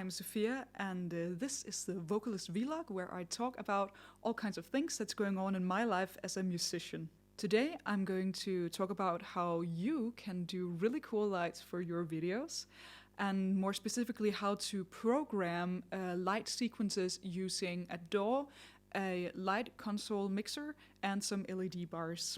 I'm Sophia, and this is the Vocalist Vlog, where I talk about all kinds of things that's going on in my life as a musician. Today I'm going to talk about how you can do really cool lights for your videos, and more specifically how to program light sequences using a DAW, a light console mixer, and some LED bars.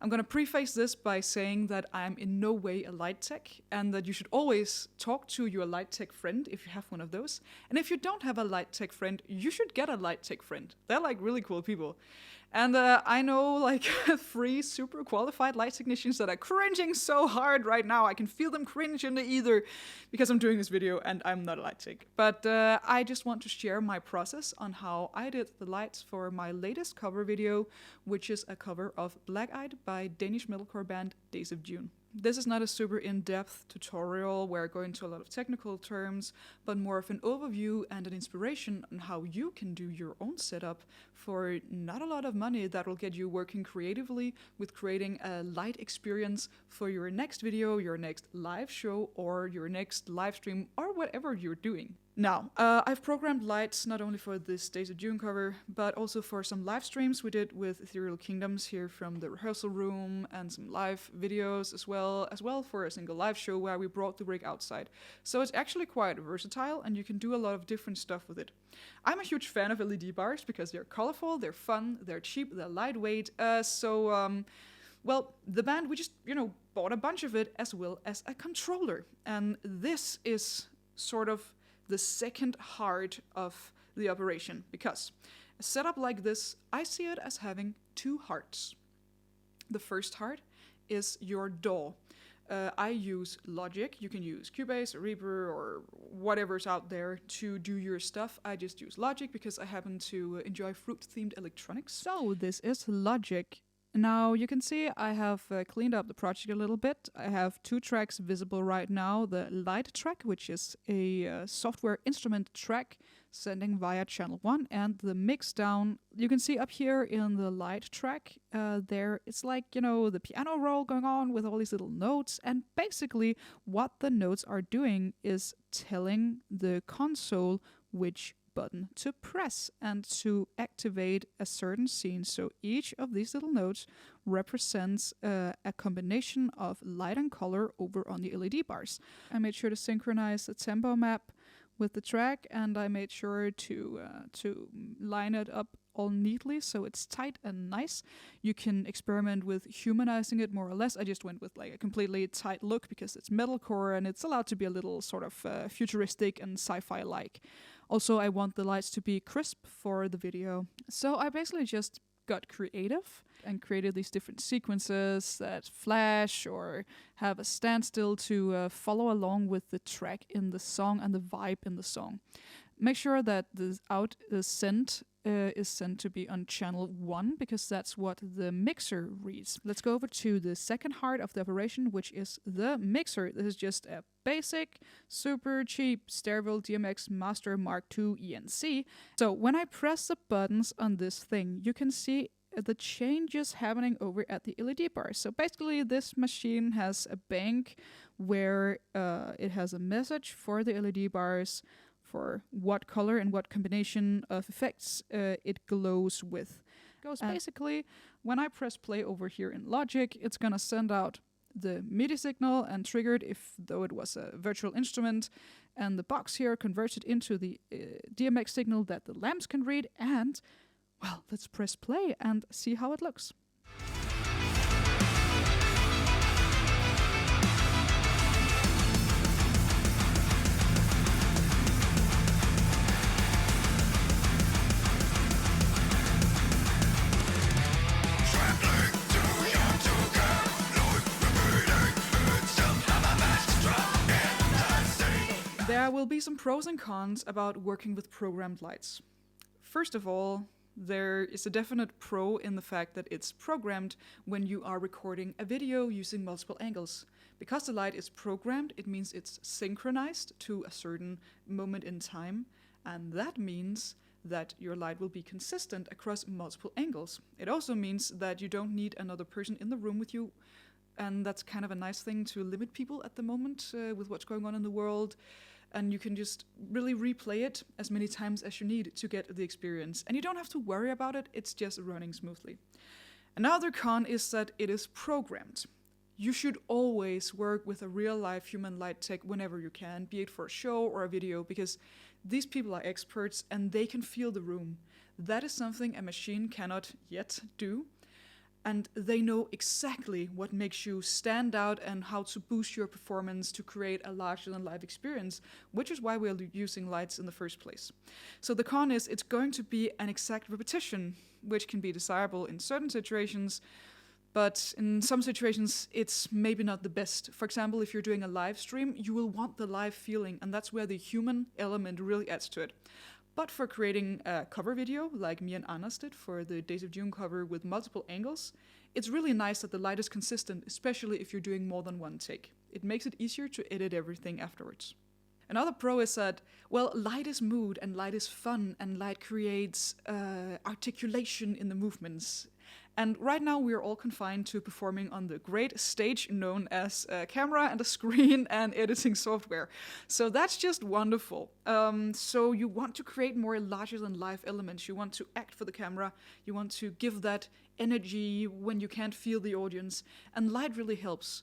I'm going to preface this by saying that I'm in no way a light tech, and that you should always talk to your light tech friend if you have one of those. And if you don't have a light tech friend, you should get a light tech friend. They're like really cool people. And I know like 3 super qualified light technicians that are cringing so hard right now. I can feel them cringe in the ether because I'm doing this video and I'm not a light tech. But I just want to share my process on how I did the lights for my latest cover video, which is a cover of Black Eyed by Danish metalcore band Days of June. This is not a super in-depth tutorial where I go into a lot of technical terms, but more of an overview and an inspiration on how you can do your own setup for not a lot of money that will get you working creatively with creating a light experience for your next video, your next live show, or your next live stream, or whatever you're doing. Now, I've programmed lights not only for this Days of June cover, but also for some live streams we did with Ethereal Kingdoms here from the rehearsal room, and some live videos as well for a single live show where we brought the rig outside. So it's actually quite versatile, and you can do a lot of different stuff with it. I'm a huge fan of LED bars because they're colorful, they're fun, they're cheap, they're lightweight, well, the band, we just, bought a bunch of it as well as a controller. And this is sort of the second heart of the operation, because a setup like this, I see it as having 2 hearts. The first heart is your DAW. I use Logic. You can use Cubase or Reaper or whatever's out there to do your stuff. I just use Logic because I happen to enjoy fruit-themed electronics. So this is Logic. Now you can see I have cleaned up the project a little bit. I have 2 tracks visible right now. The light track, which is a software instrument track sending via channel 1, and the mix down. You can see up here in the light track, there it's like, the piano roll going on with all these little notes, and basically what the notes are doing is telling the console which button to press and to activate a certain scene. So each of these little notes represents a combination of light and color over on the LED bars. I made sure to synchronize the tempo map with the track, and I made sure to line it up all neatly so it's tight and nice. You can experiment with humanizing it more or less. I just went with like a completely tight look because it's metalcore and it's allowed to be a little sort of futuristic and sci-fi like. Also, I want the lights to be crisp for the video. So I basically just got creative and created these different sequences that flash or have a standstill to follow along with the track in the song and the vibe in the song. Make sure that the out is sent to be on channel 1 because that's what the mixer reads. Let's go over to the second heart of the operation, which is the mixer. This is just a basic, super cheap Stereo DMX Master Mark II ENC. So when I press the buttons on this thing, you can see the changes happening over at the LED bars. So basically this machine has a bank where it has a message for the LED bars for what color and what combination of effects it glows with. Basically, when I press play over here in Logic, it's gonna send out the MIDI signal and trigger it if though it was a virtual instrument, and the box here converts it into the DMX signal that the lamps can read, and well, let's press play and see how it looks. There will be some pros and cons about working with programmed lights. First of all, there is a definite pro in the fact that it's programmed when you are recording a video using multiple angles. Because the light is programmed, it means it's synchronized to a certain moment in time, and that means that your light will be consistent across multiple angles. It also means that you don't need another person in the room with you, and that's kind of a nice thing to limit people at the moment with what's going on in the world. and you can just really replay it as many times as you need to get the experience. And you don't have to worry about it, it's just running smoothly. Another con is that it is programmed. You should always work with a real-life human light tech whenever you can, be it for a show or a video, because these people are experts and they can feel the room. That is something a machine cannot yet do. And they know exactly what makes you stand out and how to boost your performance to create a larger-than-life experience, which is why we're using lights in the first place. So the con is it's going to be an exact repetition, which can be desirable in certain situations, but in some situations it's maybe not the best. For example, if you're doing a live stream, you will want the live feeling, and that's where the human element really adds to it. But for creating a cover video, like me and Anders did for the Days of June cover with multiple angles, it's really nice that the light is consistent, especially if you're doing more than one take. It makes it easier to edit everything afterwards. Another pro is that, well, light is mood and light is fun and light creates articulation in the movements. And right now we are all confined to performing on the great stage known as a camera and a screen and editing software. So that's just wonderful. So you want to create more larger-than-life elements. You want to act for the camera. You want to give that energy when you can't feel the audience. And light really helps.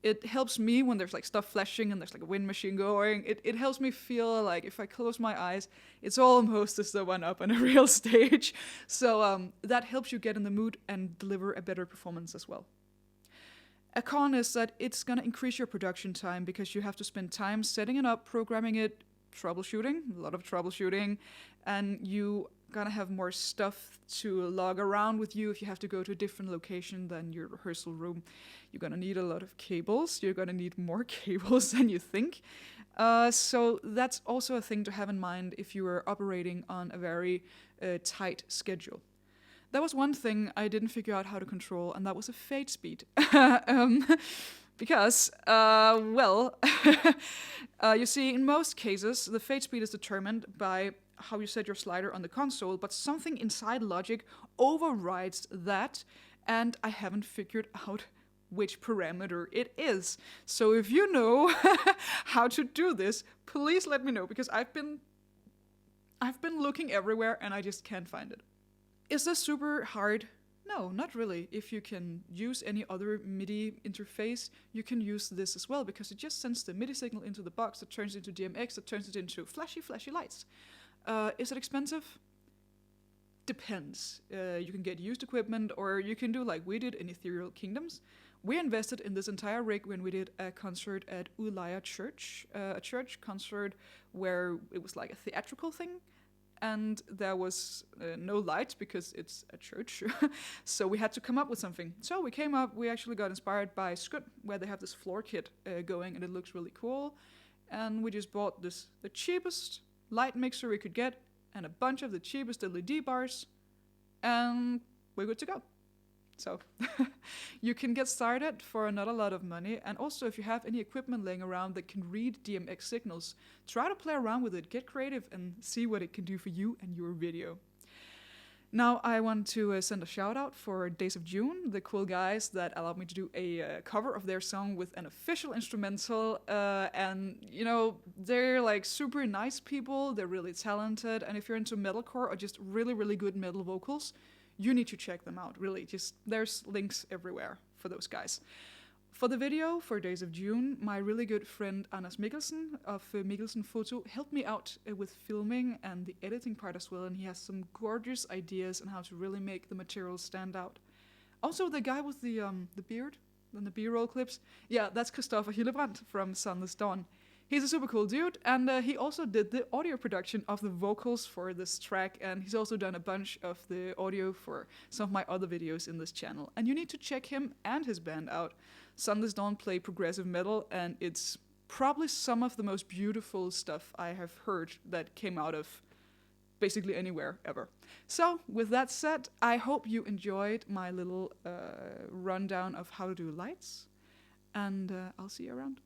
It helps me when there's like stuff flashing and there's like a wind machine going. It helps me feel like if I close my eyes, it's almost as though I'm up on a real stage. So that helps you get in the mood and deliver a better performance as well. A con is that it's going to increase your production time because you have to spend time setting it up, programming it, troubleshooting, a lot of troubleshooting, and you gonna have more stuff to log around with you if you have to go to a different location than your rehearsal room. You're gonna need a lot of cables. You're gonna need more cables than you think. So that's also a thing to have in mind if you are operating on a very tight schedule. That was one thing I didn't figure out how to control, and that was a fade speed. Because, you see, in most cases, the fade speed is determined by how you set your slider on the console, but something inside Logic overrides that, and I haven't figured out which parameter it is. So if you know how to do this, please let me know, because I've been looking everywhere and I just can't find it. Is this super hard? No, not really. If you can use any other MIDI interface, you can use this as well, because it just sends the MIDI signal into the box that turns into DMX, that turns it into flashy lights. Is it expensive? Depends. You can get used equipment, or you can do like we did in Ethereal Kingdoms. We invested in this entire rig when we did a concert at Ulaya Church, a church concert where it was like a theatrical thing. And there was no light because it's a church. So we had to come up with something. So we actually got inspired by Skut, where they have this floor kit going, and it looks really cool. And we just bought the cheapest light mixer we could get, and a bunch of the cheapest LED bars, and we're good to go. So you can get started for not a lot of money, and also if you have any equipment laying around that can read DMX signals, try to play around with it, get creative, and see what it can do for you and your video. Now I want to send a shout out for Days of June, the cool guys that allowed me to do a cover of their song with an official instrumental, and you know, they're like super nice people, they're really talented, and if you're into metalcore or just really, really good metal vocals, you need to check them out, really. Just there's links everywhere for those guys. For the video for Days of June, my really good friend Anders Mikkelsen of Mikkelsen Photo helped me out with filming and the editing part as well, and he has some gorgeous ideas on how to really make the material stand out. Also, the guy with the beard and the B-roll clips, yeah, that's Christopher Hillebrandt from Sunless Dawn. He's a super cool dude, and he also did the audio production of the vocals for this track, and he's also done a bunch of the audio for some of my other videos in this channel. And you need to check him and his band out. Sunless Dawn play progressive metal, and it's probably some of the most beautiful stuff I have heard that came out of basically anywhere ever. So, with that said, I hope you enjoyed my little rundown of how to do lights, and I'll see you around.